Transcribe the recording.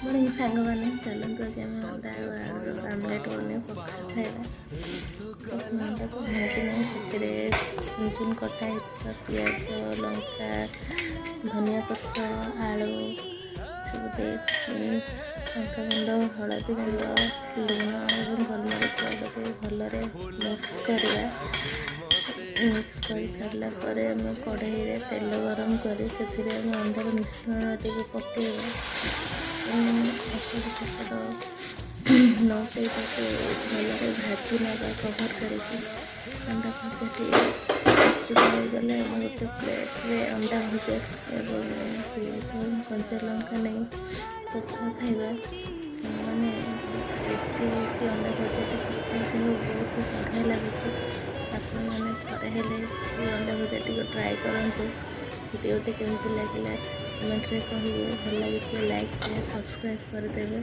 Morning सांग मैंने चलते आज आम अंडा आमलेट बने पखाल खाଇବା अंडा को भाजिना से चुन चुन कटा पियाज लंका धनिया पत्र आलू सब लंका गुंड हलदी गुंड लुण और गोलमरिच पाउडर भलरे मिक्स करवा मिक्स कर सारा पर कढ़ाई तेल गरम कर अंडार मिश्रण टी पकेवा नौटे भलरे भाजी ना कभर कर अंडा भजा गले गोटे प्लेट्रे अंडा भजा एवं पियाज कंचा लंका नहीं पखा खाଇବା ସେମାନେ टेस्टी हो अंडा भजा सब बहुत बढ़िया लगे आपण मैंने थे हेले अंडा भजा टी ट्राए करूँ भिडियोटी केमती लगे कमेंट रे कहिए भल लगे लाइक शेयर सब्सक्राइब करदेवे।